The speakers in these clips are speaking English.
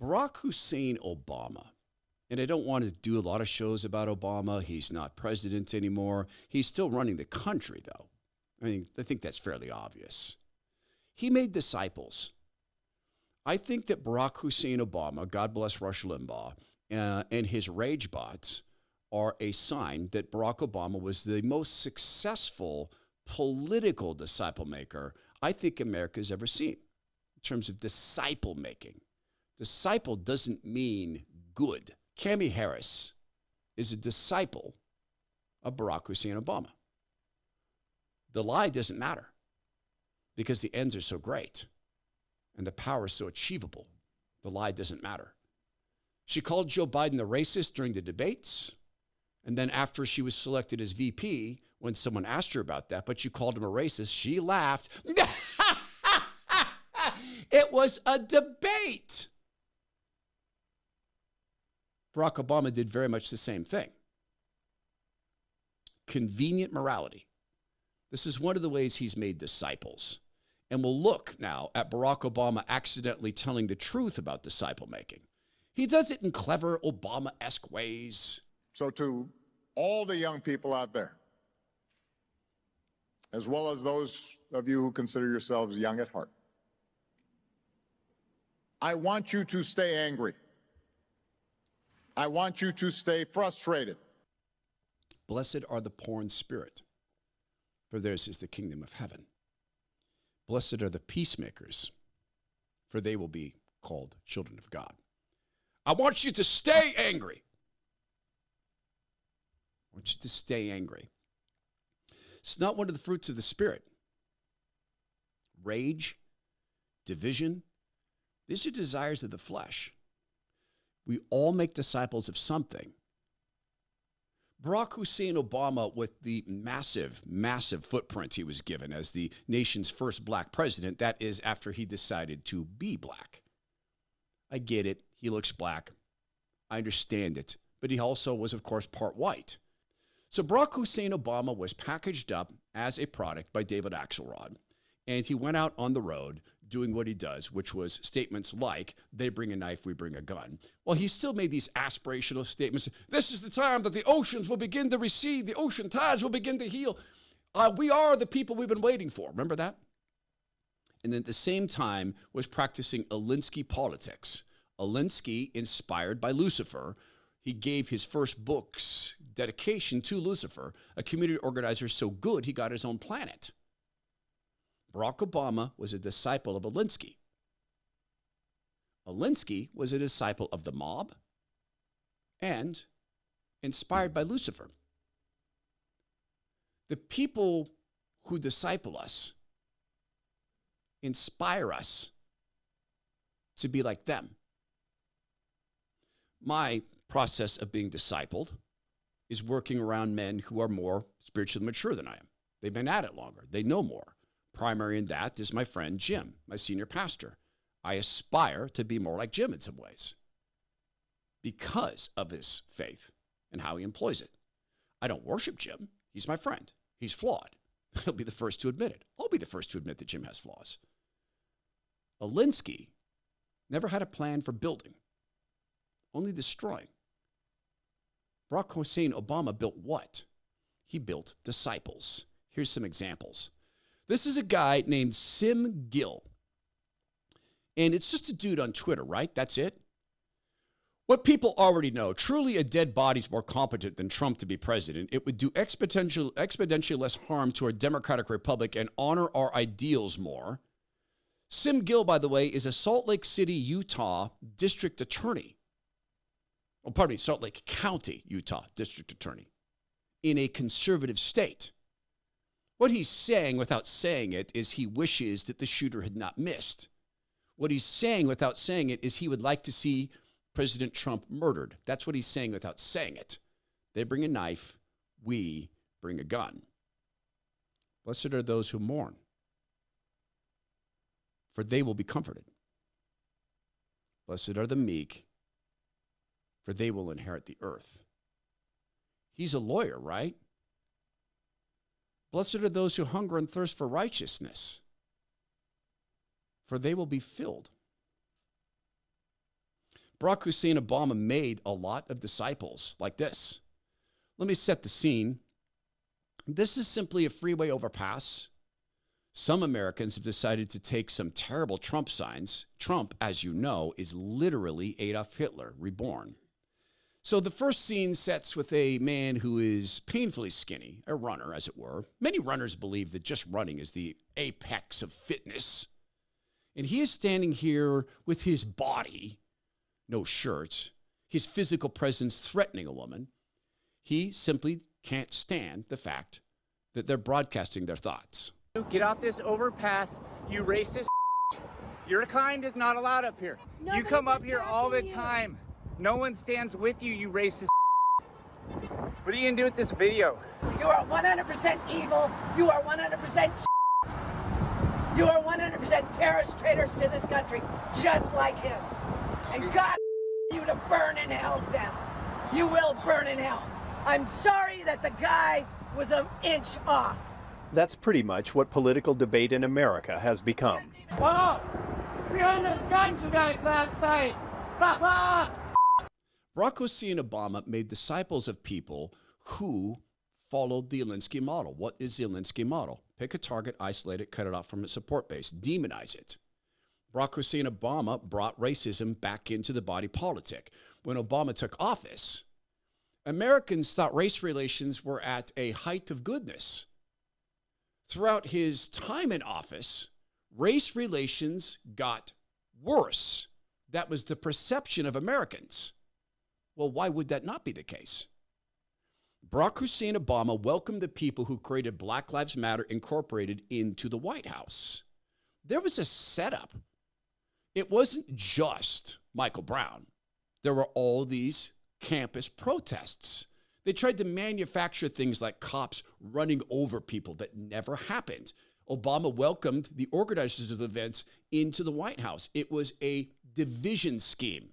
Barack Hussein Obama, and I don't want to do a lot of shows about Obama. He's not president anymore. He's still running the country, though. I mean, I think that's fairly obvious. He made disciples. I think that Barack Hussein Obama, God bless Rush Limbaugh, and his rage bots are a sign that Barack Obama was the most successful political disciple maker I think America's ever seen in terms of disciple making. Disciple doesn't mean good. Kamala Harris is a disciple of Barack Hussein Obama. The lie doesn't matter because the ends are so great and the power is so achievable. The lie doesn't matter. She called Joe Biden a racist during the debates. And then after she was selected as VP, when someone asked her about that, but you called him a racist, she laughed. It was a debate. Barack Obama did very much the same thing. Convenient morality. This is one of the ways he's made disciples. And we'll look now at Barack Obama accidentally telling the truth about disciple making. He does it in clever Obama-esque ways. So to all the young people out there, as well as those of you who consider yourselves young at heart, I want you to stay angry. I want you to stay frustrated. Blessed are the poor in spirit, for theirs is the kingdom of heaven. Blessed are the peacemakers, for they will be called children of God. I want you to stay angry. I want you to stay angry. It's not one of the fruits of the Spirit. Rage, division, these are desires of the flesh. We all make disciples of something. Barack Hussein Obama, with the massive, massive footprint he was given as the nation's first black president, that is after he decided to be black. I get it. He looks black. I understand it. But he also was, of course, part white. So Barack Hussein Obama was packaged up as a product by David Axelrod, and he went out on the road doing what he does, which was statements like, they bring a knife, we bring a gun. Well, he still made these aspirational statements. This is the time that the oceans will begin to recede. The ocean tides will begin to heal. We are the people we've been waiting for. Remember that? And then at the same time was practicing Alinsky politics. Alinsky, inspired by Lucifer, he gave his first book's dedication to Lucifer, a community organizer so good he got his own planet. Barack Obama was a disciple of Alinsky. Alinsky was a disciple of the mob and inspired by Lucifer. The people who disciple us inspire us to be like them. My process of being discipled is working around men who are more spiritually mature than I am. They've been at it longer. They know more. Primary in that is my friend Jim, my senior pastor. I aspire to be more like Jim in some ways because of his faith and how he employs it. I don't worship Jim. He's my friend. He's flawed. He'll be the first to admit it. I'll be the first to admit that Jim has flaws. Alinsky never had a plan for building, only destroying. Barack Hussein Obama built what? He built disciples. Here's some examples. This is a guy named Sim Gill. And it's just a dude on Twitter, right? That's it. What people already know, truly a dead body's more competent than Trump to be president. It would do exponentially less harm to our democratic republic and honor our ideals more. Sim Gill, by the way, is a Salt Lake City, Utah district attorney. Oh, pardon me, Salt Lake County, Utah district attorney in a conservative state. What he's saying without saying it is he wishes that the shooter had not missed. What he's saying without saying it is he would like to see President Trump murdered. That's what he's saying without saying it. They bring a knife, we bring a gun. Blessed are those who mourn, for they will be comforted. Blessed are the meek, for they will inherit the earth. He's a lawyer, right? Blessed are those who hunger and thirst for righteousness, for they will be filled. Barack Hussein Obama made a lot of disciples like this. Let me set the scene. This is simply a freeway overpass. Some Americans have decided to take some terrible Trump signs. Trump, as you know, is literally Adolf Hitler reborn. So the first scene sets with a man who is painfully skinny, a runner, as it were. Many runners believe that just running is the apex of fitness. And he is standing here with his body, no shirt, his physical presence threatening a woman. He simply can't stand the fact that they're broadcasting their thoughts. Get off this overpass, you racist. Your kind is not allowed up here. You come up here all the time. No one stands with you, you racist. What are you gonna do with this video? You are 100% evil. You are 100% You are 100% terrorist traitors to this country, just like him. And God you to burn in hell, death. You will burn in hell. I'm sorry that the guy was an inch off. That's pretty much what political debate in America has become. Whoa! We almost got you guys last night. Barack Hussein Obama made disciples of people who followed the Alinsky model. What is the Alinsky model? Pick a target, isolate it, cut it off from its support base, demonize it. Barack Hussein Obama brought racism back into the body politic. When Obama took office, Americans thought race relations were at a height of goodness. Throughout his time in office, race relations got worse. That was the perception of Americans. Well, why would that not be the case? Barack Hussein Obama welcomed the people who created Black Lives Matter Incorporated into the White House. There was a setup. It wasn't just Michael Brown. There were all these campus protests. They tried to manufacture things like cops running over people that never happened. Obama welcomed the organizers of the events into the White House. It was a division scheme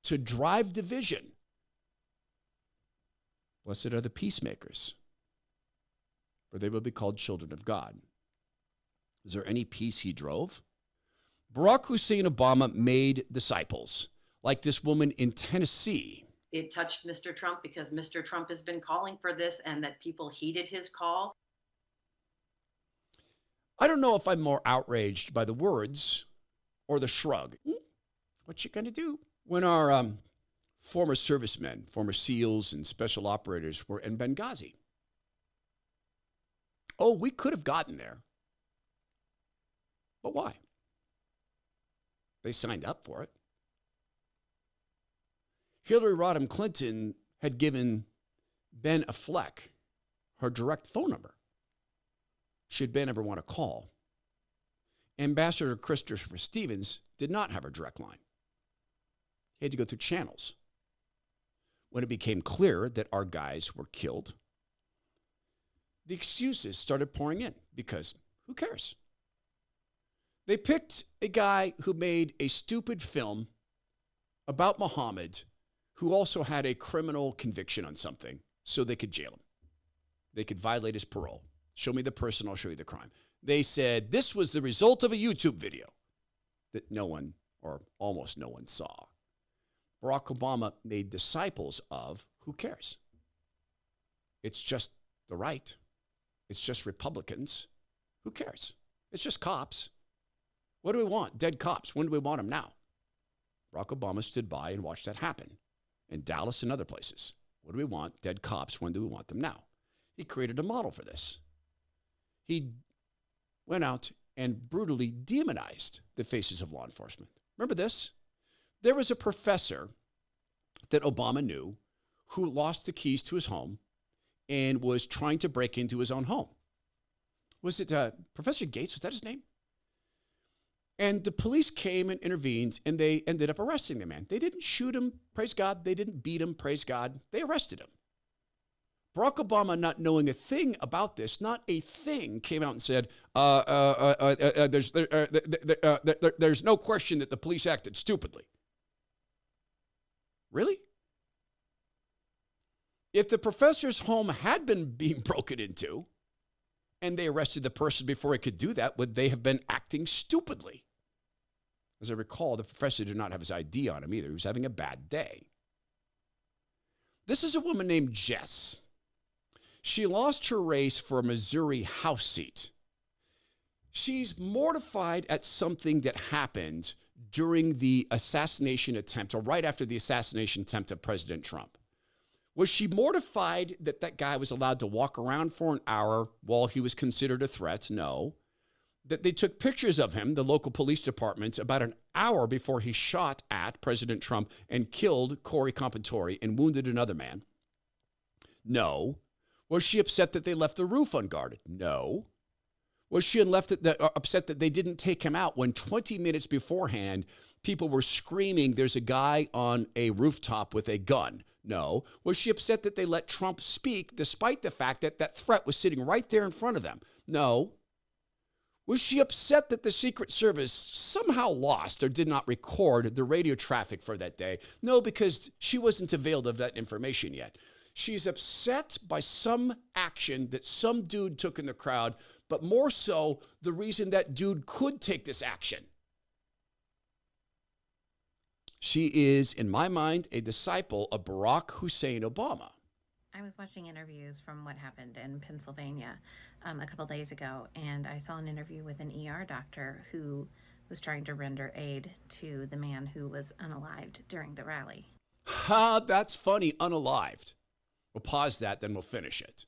to drive division. Blessed are the peacemakers, for they will be called children of God. Is there any peace he drove? Barack Hussein Obama made disciples, like this woman in Tennessee. It touched Mr. Trump because Mr. Trump has been calling for this and that people heeded his call. I don't know if I'm more outraged by the words or the shrug. What you gonna do? When our former servicemen, former SEALs and special operators were in Benghazi. Oh, we could have gotten there. But why? They signed up for it. Hillary Rodham Clinton had given Ben Affleck her direct phone number, should Ben ever want to call. Ambassador Christopher Stevens did not have her direct line. He had to go through channels. When it became clear that our guys were killed, the excuses started pouring in because who cares? They picked a guy who made a stupid film about Muhammad, who also had a criminal conviction on something, so they could jail him. They could violate his parole. Show me the person, I'll show you the crime. They said this was the result of a YouTube video that no one, or almost no one, saw. Barack Obama made disciples of who cares? It's just the right. It's just Republicans. Who cares? It's just cops. What do we want? Dead cops. When do we want them now? Barack Obama stood by and watched that happen in Dallas and other places. What do we want? Dead cops. When do we want them now? He created a model for this. He went out and brutally demonized the faces of law enforcement. Remember this? There was a professor that Obama knew who lost the keys to his home and was trying to break into his own home. Was it Professor Gates? Was that his name? And the police came and intervened, and they ended up arresting the man. They didn't shoot him, praise God. They didn't beat him, praise God. They arrested him. Barack Obama, not knowing a thing about this, not a thing, came out and said, there's no question that the police acted stupidly. Really? If the professor's home had been being broken into and they arrested the person before he could do that, would they have been acting stupidly? As I recall, the professor did not have his ID on him either. He was having a bad day. This is a woman named Jess. She lost her race for a Missouri House seat. She's mortified at something that happened during the assassination attempt, or right after the assassination attempt of President Trump. Was she mortified that that guy was allowed to walk around for an hour while he was considered a threat? No. That they took pictures of him, the local police department, about an hour before he shot at President Trump and killed Corey Compatore and wounded another man? No. Was she upset that they left the roof unguarded? No. Was she upset that they didn't take him out when 20 minutes beforehand, people were screaming, there's a guy on a rooftop with a gun? No. Was she upset that they let Trump speak despite the fact that that threat was sitting right there in front of them? No. Was she upset that the Secret Service somehow lost or did not record the radio traffic for that day? No, because she wasn't availed of that information yet. She's upset by some action that some dude took in the crowd, but more so the reason that dude could take this action. She is, in my mind, a disciple of Barack Hussein Obama. I was watching interviews from what happened in Pennsylvania a couple days ago, and I saw an interview with an ER doctor who was trying to render aid to the man who was unalived during the rally. Ha, that's funny, unalived. We'll pause that, then we'll finish it.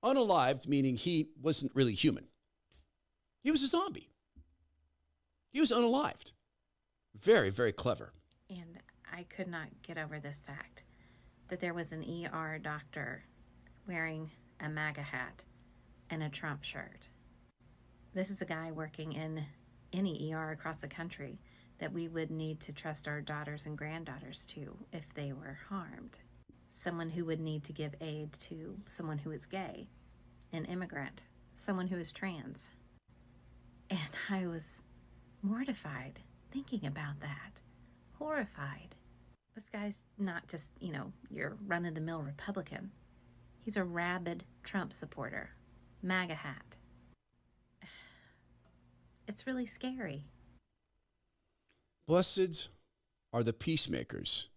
Unalived, meaning he wasn't really human. He was a zombie. He was unalived. Very, very clever. And I could not get over this fact that there was an ER doctor wearing a MAGA hat and a Trump shirt. This is a guy working in any ER across the country that we would need to trust our daughters and granddaughters to if they were harmed. Someone who would need to give aid to someone who is gay, an immigrant, someone who is trans. And I was mortified thinking about that, horrified. This guy's not just, your run-of-the-mill Republican. He's a rabid Trump supporter, MAGA hat. It's really scary. Blessed are the peacemakers,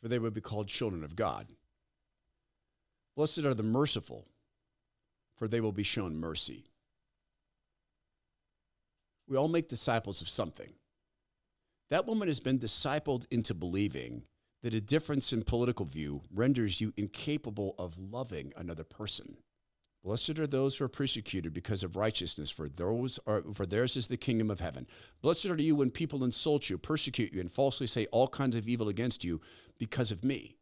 for they would be called children of God. Blessed are the merciful, for they will be shown mercy. We all make disciples of something. That woman has been discipled into believing that a difference in political view renders you incapable of loving another person. Blessed are those who are persecuted because of righteousness, for theirs is the kingdom of heaven. Blessed are you when people insult you, persecute you, and falsely say all kinds of evil against you because of me.